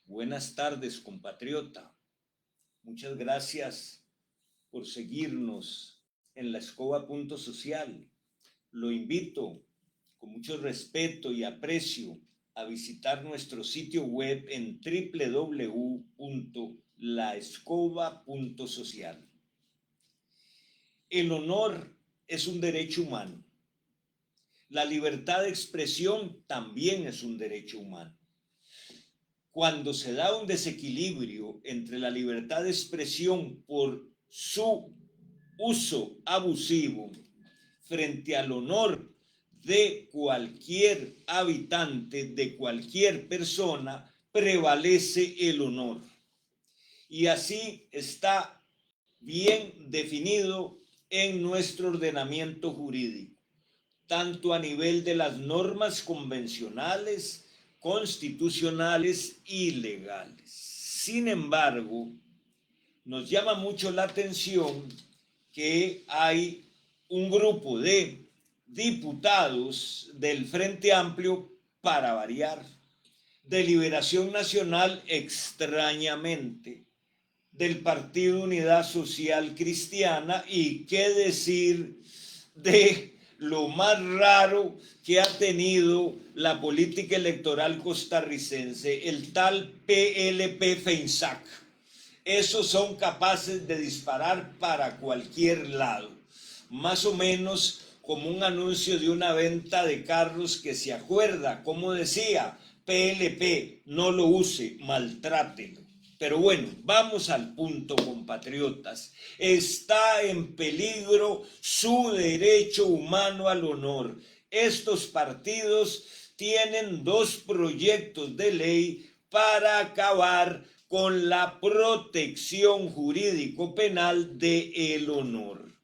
Buenas tardes, compatriota. Muchas gracias por seguirnos en la escoba.social. Lo invito con mucho respeto y aprecio a visitar nuestro sitio web en www.laescoba.social. El honor es un derecho humano. La libertad de expresión también es un derecho humano. Cuando se da un desequilibrio entre la libertad de expresión por su uso abusivo frente al honor de cualquier habitante, de cualquier persona, prevalece el honor. Y así está bien definido en nuestro ordenamiento jurídico, tanto a nivel de las normas convencionales, constitucionales y legales. Sin embargo, nos llama mucho la atención que hay un grupo de diputados del Frente Amplio, para variar, de Liberación Nacional extrañamente, del Partido Unidad Social Cristiana y qué decir de lo más raro que ha tenido la política electoral costarricense, el tal PLP-FEINSAC. Esos son capaces de disparar para cualquier lado, más o menos como un anuncio de una venta de carros que se acuerda, como decía, PLP, no lo use, maltrátelo. Pero bueno, vamos al punto, compatriotas. Está en peligro su derecho humano al honor. Estos partidos tienen dos proyectos de ley para acabar con la protección jurídico-penal del honor.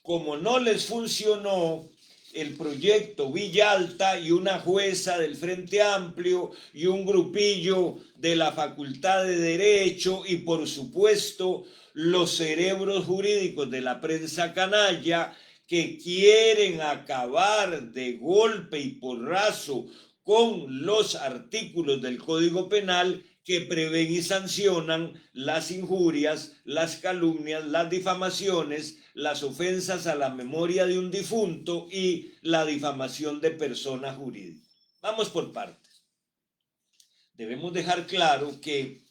Como no les funcionó el proyecto Villalta y una jueza del Frente Amplio y un grupillo de la Facultad de Derecho y por supuesto los cerebros jurídicos de la prensa canalla que quieren acabar de golpe y porrazo con los artículos del Código Penal que prevén y sancionan las injurias, las calumnias, las difamaciones, las ofensas a la memoria de un difunto y la difamación de persona jurídica. Vamos por partes. Debemos dejar claro que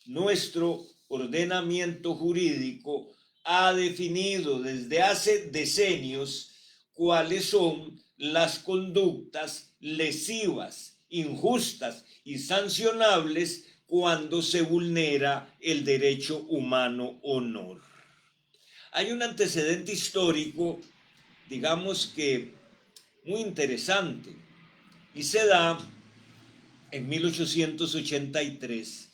nuestro ordenamiento jurídico ha definido desde hace decenios cuáles son las conductas lesivas, injustas y sancionables cuando se vulnera el derecho humano honor. Hay un antecedente histórico, digamos que muy interesante, y se da en 1883.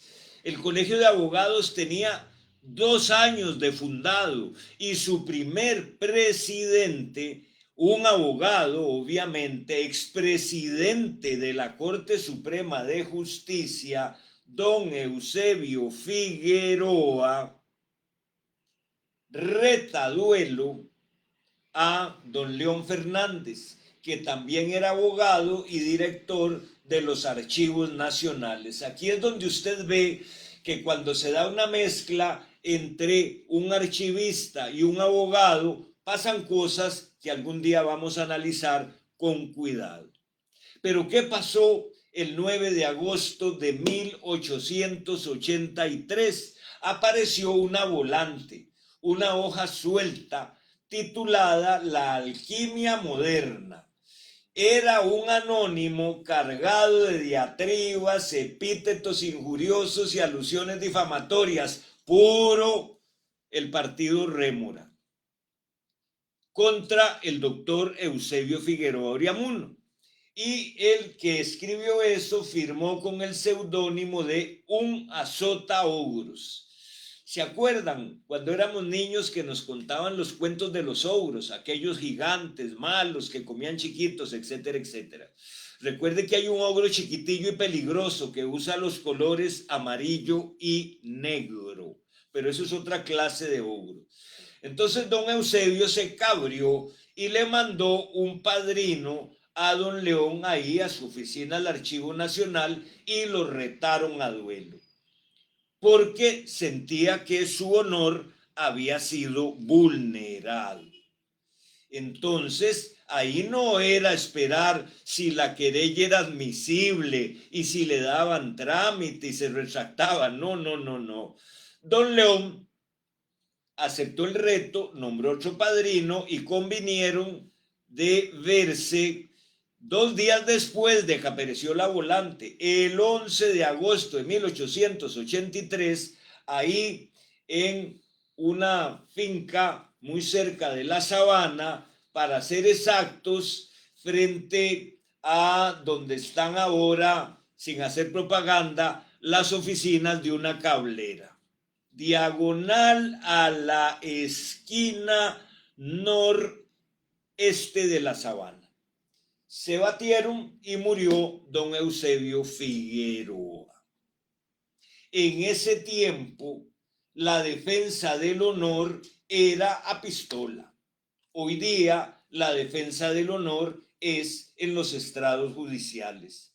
El Colegio de Abogados tenía 2 años de fundado y su primer presidente, un abogado, obviamente, expresidente de la Corte Suprema de Justicia, don Eusebio Figueroa, reta duelo a don León Fernández, que también era abogado y director de los archivos nacionales. Aquí es donde usted ve que cuando se da una mezcla entre un archivista y un abogado, pasan cosas que algún día vamos a analizar con cuidado. Pero ¿qué pasó el 9 de agosto de 1883? Apareció una volante, una hoja suelta titulada La alquimia moderna. Era un anónimo cargado de diatribas, epítetos injuriosos y alusiones difamatorias, puro el partido Rémora, contra el doctor Eusebio Figueroa Oriamuno. Y el que escribió eso firmó con el seudónimo de Un Azota Ogros. ¿Se acuerdan cuando éramos niños que nos contaban los cuentos de los ogros, aquellos gigantes malos que comían chiquitos, etcétera, etcétera? Recuerde que hay un ogro chiquitillo y peligroso que usa los colores amarillo y negro, pero eso es otra clase de ogro. Entonces don Eusebio se cabrió y le mandó un padrino a don León ahí a su oficina del Archivo Nacional y lo retaron a duelo, porque sentía que su honor había sido vulnerado. Entonces, ahí no era esperar si la querella era admisible y si le daban trámite y se retractaba. No, no, no, no. Don León aceptó el reto, nombró otro padrino y convinieron de verse 2 días después de que apareció la volante, el 11 de agosto de 1883, ahí en una finca muy cerca de la Sabana, para ser exactos, frente a donde están ahora, sin hacer propaganda, las oficinas de una cablera, diagonal a la esquina noreste de la Sabana. Se batieron y murió don Eusebio Figueroa. En ese tiempo, la defensa del honor era a pistola. Hoy día, la defensa del honor es en los estrados judiciales.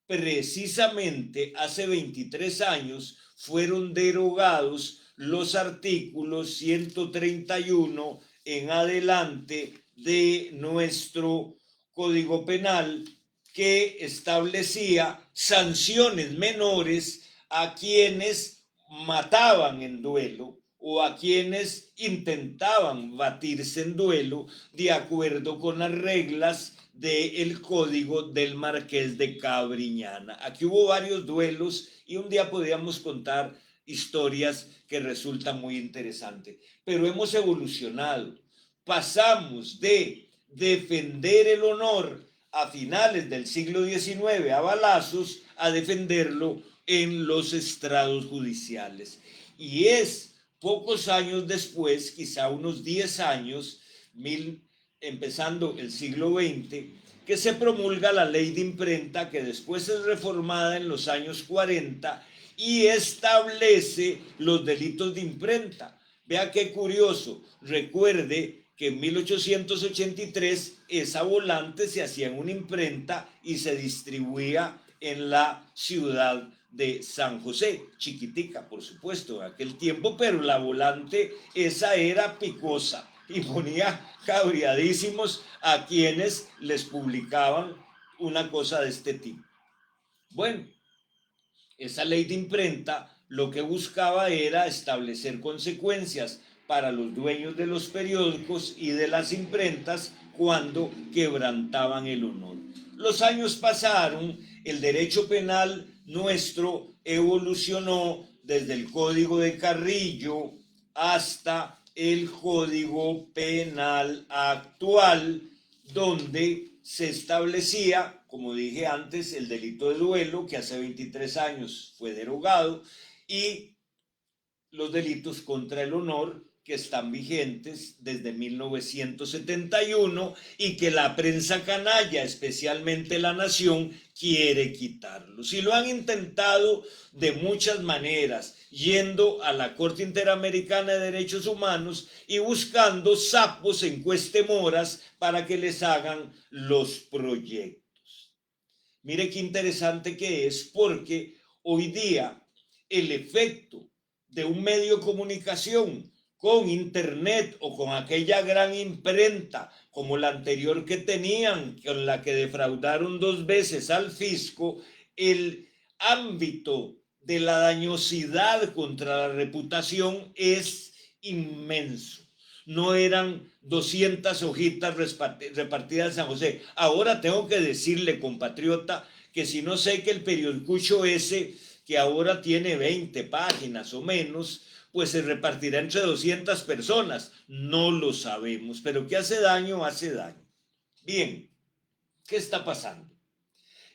Precisamente hace 23 años fueron derogados los artículos 131 en adelante de nuestro Código Penal, que establecía sanciones menores a quienes mataban en duelo o a quienes intentaban batirse en duelo de acuerdo con las reglas del Código del Marqués de Cabriñana. Aquí hubo varios duelos y un día podíamos contar historias que resultan muy interesantes, pero hemos evolucionado. Pasamos de defender el honor a finales del siglo XIX a balazos a defenderlo en los estrados judiciales. Y es pocos años después, quizá unos 10 años, empezando el siglo XX, que se promulga la ley de imprenta, que después es reformada en los años 40 y establece los delitos de imprenta. Vea qué curioso, recuerde que en 1883 esa volante se hacía en una imprenta y se distribuía en la ciudad de San José, chiquitica por supuesto en aquel tiempo, pero la volante esa era picosa y ponía cabreadísimos a quienes les publicaban una cosa de este tipo. Bueno, esa ley de imprenta lo que buscaba era establecer consecuencias para los dueños de los periódicos y de las imprentas cuando quebrantaban el honor. Los años pasaron, el derecho penal nuestro evolucionó desde el Código de Carrillo hasta el Código Penal actual, donde se establecía, como dije antes, el delito de duelo, que hace 23 años fue derogado, y los delitos contra el honor, que están vigentes desde 1971 y que la prensa canalla, especialmente La Nación, quiere quitarlos. Y lo han intentado de muchas maneras, yendo a la Corte Interamericana de Derechos Humanos y buscando sapos en cuestemoras para que les hagan los proyectos. Mire qué interesante que es, porque hoy día el efecto de un medio de comunicación con internet o con aquella gran imprenta como la anterior que tenían, con la que defraudaron 2 veces al fisco, el ámbito de la dañosidad contra la reputación es inmenso. No eran 200 hojitas repartidas en San José. Ahora tengo que decirle, compatriota, que si no sé que el periodicucho ese, que ahora tiene 20 páginas o menos, pues se repartirá entre 200 personas. No lo sabemos, pero que hace daño, hace daño. Bien, ¿qué está pasando?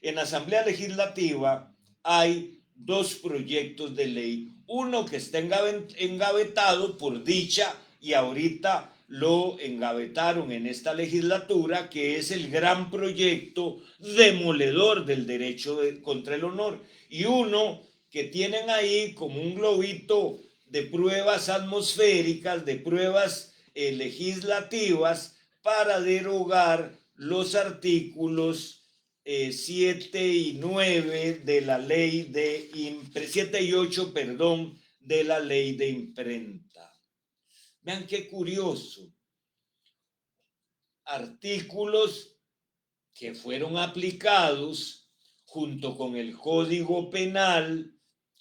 En la Asamblea Legislativa hay 2 proyectos de ley. Uno que está engavetado por dicha y ahorita lo engavetaron en esta legislatura, que es el gran proyecto demoledor del derecho contra el honor. Y uno que tienen ahí como un globito de pruebas atmosféricas, de pruebas legislativas para derogar los artículos 7 y 9 de la ley de 7 y 8, perdón, de la ley de imprenta. Vean qué curioso. Artículos que fueron aplicados junto con el Código Penal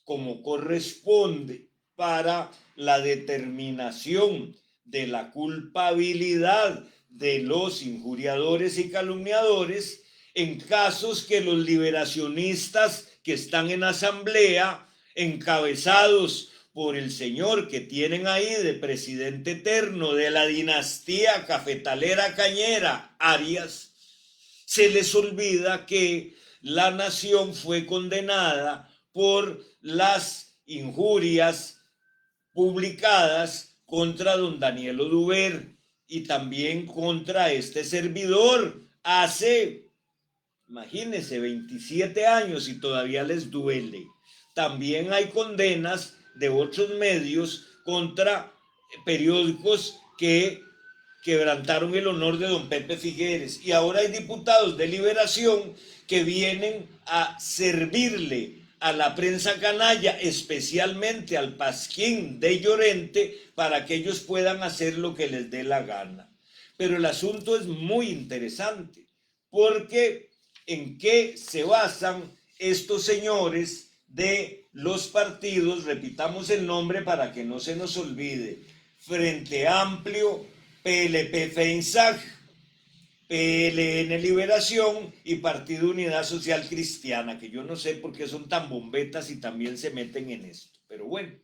como corresponde para la determinación de la culpabilidad de los injuriadores y calumniadores en casos que los liberacionistas que están en asamblea, encabezados por el señor que tienen ahí de presidente eterno de la dinastía cafetalera cañera, Arias, se les olvida que la nación fue condenada por las injurias publicadas contra don Daniel Oduber y también contra este servidor hace, imagínense, 27 años y todavía les duele. También hay condenas de otros medios contra periódicos que quebrantaron el honor de don Pepe Figueres. Y ahora hay diputados de Liberación que vienen a servirle a la prensa canalla, especialmente al Pasquín de Llorente, para que ellos puedan hacer lo que les dé la gana. Pero el asunto es muy interesante, porque ¿en qué se basan estos señores de los partidos? Repitamos el nombre para que no se nos olvide: Frente Amplio, PLP FEINSAG, PLN Liberación y Partido Unidad Social Cristiana, que yo no sé por qué son tan bombetas y también se meten en esto. Pero bueno,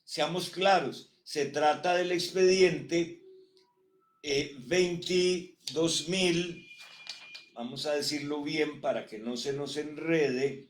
seamos claros, se trata del expediente 22.000, vamos a decirlo bien para que no se nos enrede,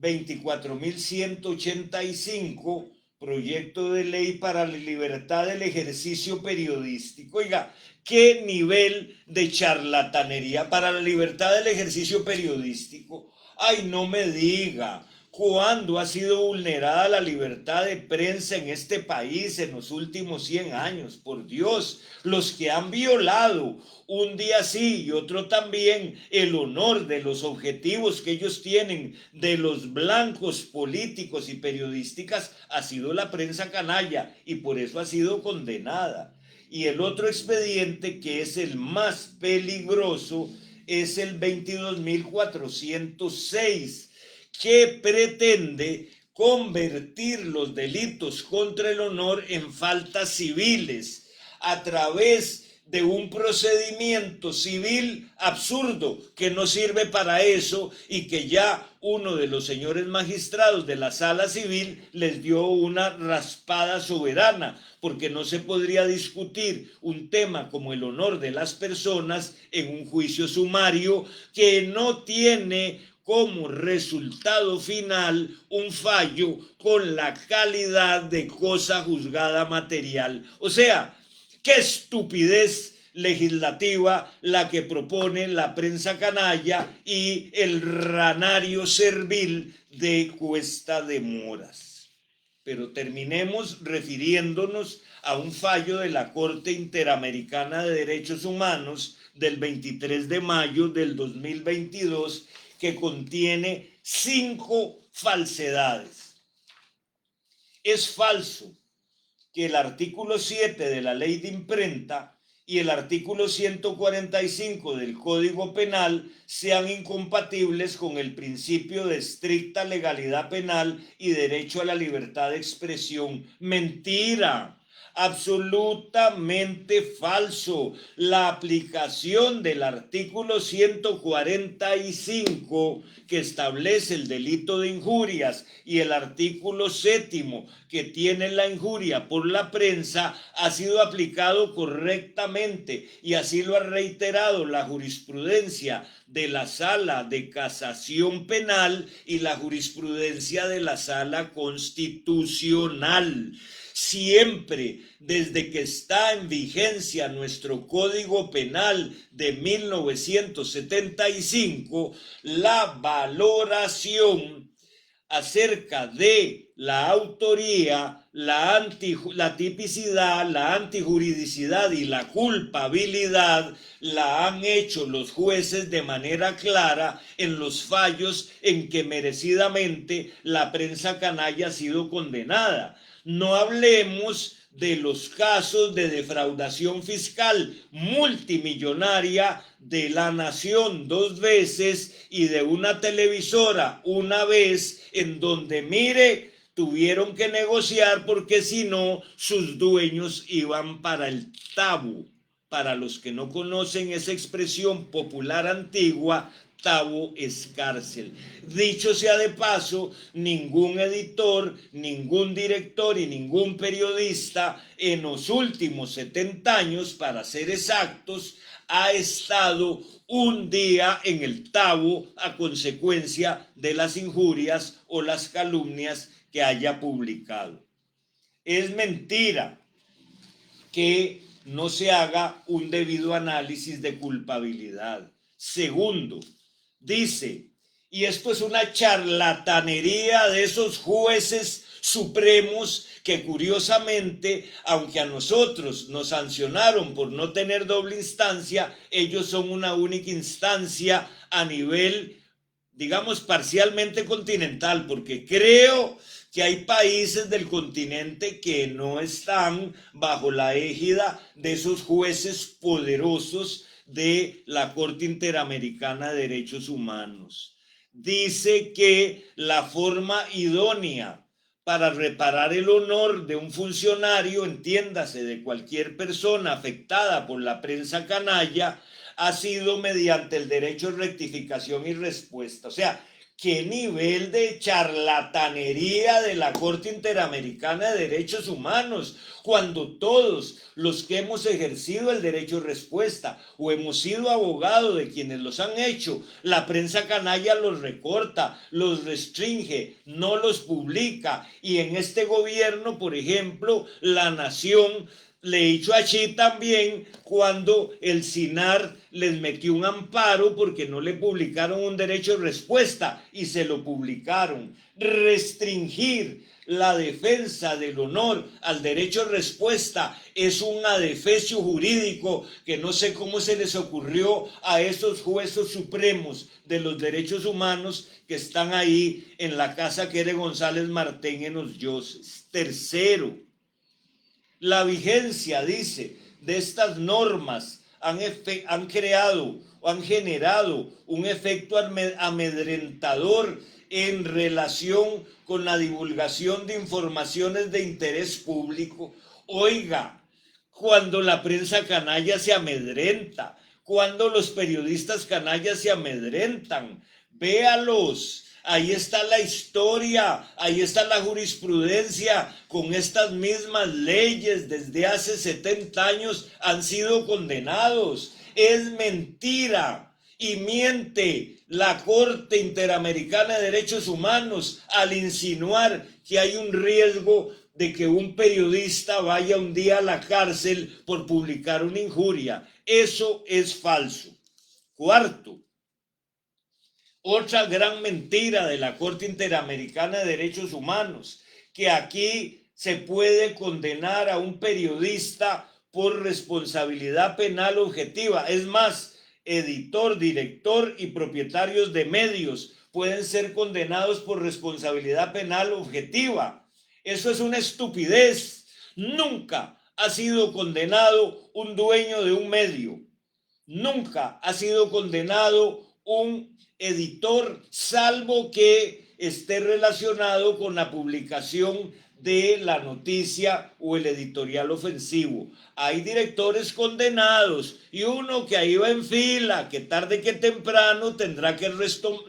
24.185, proyecto de ley para la libertad del ejercicio periodístico. Oiga, ¿qué nivel de charlatanería para la libertad del ejercicio periodístico? Ay, no me diga. ¿Cuándo ha sido vulnerada la libertad de prensa en este país en los últimos 100 años? Por Dios, los que han violado un día sí y otro también el honor de los objetivos que ellos tienen de los blancos políticos y periodísticas ha sido la prensa canalla, y por eso ha sido condenada. Y el otro expediente, que es el más peligroso, es el 22.406, que pretende convertir los delitos contra el honor en faltas civiles a través de un procedimiento civil absurdo que no sirve para eso, y que ya uno de los señores magistrados de la sala civil les dio una raspada soberana, porque no se podría discutir un tema como el honor de las personas en un juicio sumario que no tiene como resultado final un fallo con la calidad de cosa juzgada material. O sea, qué estupidez legislativa la que propone la prensa canalla y el ranario servil de Cuesta de Moras. Pero terminemos refiriéndonos a un fallo de la Corte Interamericana de Derechos Humanos del 23 de mayo del 2022, que contiene 5 falsedades. Es falso que el artículo 7 de la ley de imprenta y el artículo 145 del Código Penal sean incompatibles con el principio de estricta legalidad penal y derecho a la libertad de expresión. Mentira. Absolutamente falso. La aplicación del artículo 145, que establece el delito de injurias, y el artículo 7 que tiene la injuria por la prensa, ha sido aplicado correctamente, y así lo ha reiterado la jurisprudencia de la Sala de Casación Penal y la jurisprudencia de la Sala Constitucional. Siempre, desde que está en vigencia nuestro Código Penal de 1975, la valoración acerca de la autoría, la tipicidad, la antijuridicidad y la culpabilidad la han hecho los jueces de manera clara en los fallos en que merecidamente la prensa canalla ha sido condenada. No hablemos de los casos de defraudación fiscal multimillonaria de la nación 2 veces y de una televisora 1 vez, en donde, mire, tuvieron que negociar porque si no, sus dueños iban para el tabo. Para los que no conocen esa expresión popular antigua, tabo es cárcel. Dicho sea de paso, ningún editor, ningún director y ningún periodista en los últimos 70 años, para ser exactos, ha estado un día en el tabo a consecuencia de las injurias o las calumnias que haya publicado. Es mentira que no se haga un debido análisis de culpabilidad. Segundo, dice, y esto es una charlatanería de esos jueces supremos que curiosamente, aunque a nosotros nos sancionaron por no tener doble instancia, ellos son una única instancia a nivel, digamos, parcialmente continental, porque creo que hay países del continente que no están bajo la égida de esos jueces poderosos de la Corte Interamericana de Derechos Humanos. Dice que la forma idónea para reparar el honor de un funcionario, entiéndase, de cualquier persona afectada por la prensa canalla, ha sido mediante el derecho de rectificación y respuesta. O sea, ¿qué nivel de charlatanería de la Corte Interamericana de Derechos Humanos? Cuando todos los que hemos ejercido el derecho de respuesta o hemos sido abogados de quienes los han hecho, la prensa canalla los recorta, los restringe, no los publica. Y en este gobierno, por ejemplo, La Nación le echó allí también cuando el SINAR les metió un amparo porque no le publicaron un derecho de respuesta y se lo publicaron. Restringir la defensa del honor al derecho de respuesta es un adefesio jurídico que no sé cómo se les ocurrió a esos jueces supremos de los derechos humanos que están ahí en la casa Kere González Martén en Los Yoses. Tercero, la vigencia, dice, de estas normas han creado o han generado un efecto amedrentador en relación con la divulgación de informaciones de interés público. Oiga, cuando la prensa canalla se amedrenta, cuando los periodistas canallas se amedrentan, véalos. Ahí está la historia, ahí está la jurisprudencia, con estas mismas leyes desde hace 70 años han sido condenados. Es mentira y miente la Corte Interamericana de Derechos Humanos al insinuar que hay un riesgo de que un periodista vaya un día a la cárcel por publicar una injuria. Eso es falso. Cuarto, otra gran mentira de la Corte Interamericana de Derechos Humanos, que aquí se puede condenar a un periodista por responsabilidad penal objetiva. Es más, editor, director y propietarios de medios pueden ser condenados por responsabilidad penal objetiva. Eso es una estupidez. Nunca ha sido condenado un dueño de un medio. Nunca ha sido condenado un editor, salvo que esté relacionado con la publicación de la noticia o el editorial ofensivo. Hay directores condenados y uno que ahí va en fila, que tarde que temprano tendrá que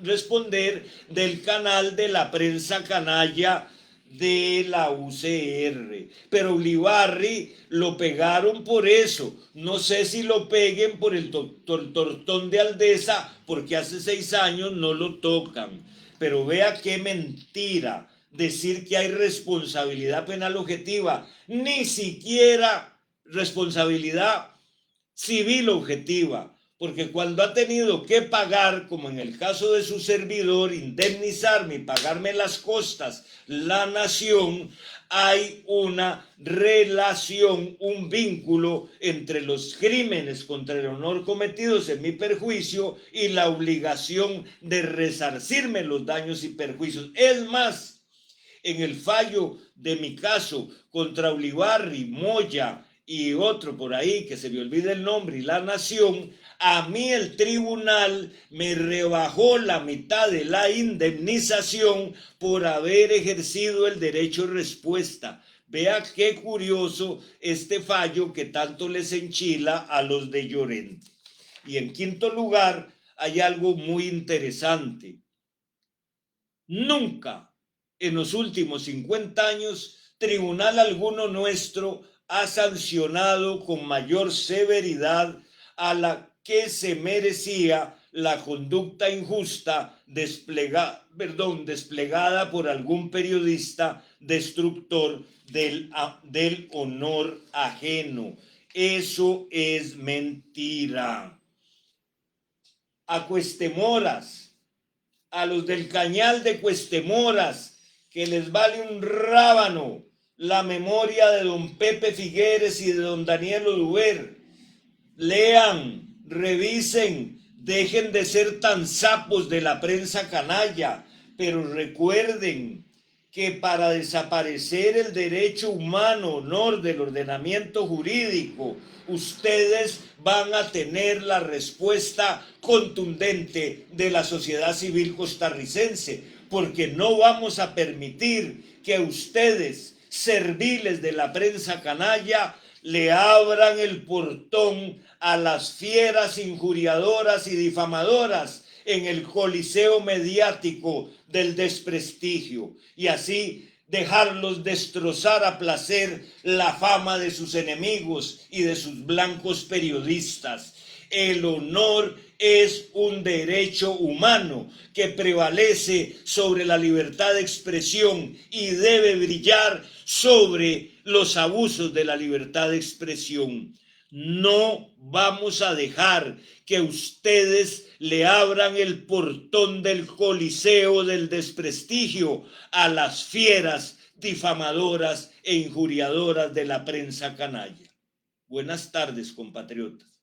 responder del canal de la prensa canalla de la UCR. Pero Ulibarri lo pegaron por eso. No sé si lo peguen por el tortón de Aldesa, porque hace 6 años no lo tocan. Pero vea qué mentira decir que hay responsabilidad penal objetiva, ni siquiera responsabilidad civil objetiva, porque cuando ha tenido que pagar, como en el caso de su servidor, indemnizarme y pagarme las costas, la nación, hay una relación, un vínculo entre los crímenes contra el honor cometidos en mi perjuicio y la obligación de resarcirme los daños y perjuicios. Es más, en el fallo de mi caso contra Ulibarri, Moya y otro por ahí que se me olvida el nombre y la nación, a mí el tribunal me rebajó la mitad de la indemnización por haber ejercido el derecho de respuesta. Vea qué curioso este fallo que tanto les enchila a los de Llorente. Y en quinto lugar, hay algo muy interesante. Nunca en los últimos 50 años, tribunal alguno nuestro ha sancionado con mayor severidad a la que se merecía la conducta injusta desplegada por algún periodista destructor del honor ajeno. Eso es mentira. A Cuestemoras, a los del Cañal de Cuestemoras, que les vale un rábano la memoria de don Pepe Figueres y de don Daniel Oduber. Lean, revisen, dejen de ser tan sapos de la prensa canalla, pero recuerden que para desaparecer el derecho humano, honor del ordenamiento jurídico, ustedes van a tener la respuesta contundente de la sociedad civil costarricense, porque no vamos a permitir que ustedes, serviles de la prensa canalla, le abran el portón a las fieras injuriadoras y difamadoras en el coliseo mediático del desprestigio, y así dejarlos destrozar a placer la fama de sus enemigos y de sus blancos periodistas. El honor es un derecho humano que prevalece sobre la libertad de expresión y debe brillar sobre los abusos de la libertad de expresión. No vamos a dejar que ustedes le abran el portón del coliseo del desprestigio a las fieras difamadoras e injuriadoras de la prensa canalla. Buenas tardes, compatriotas.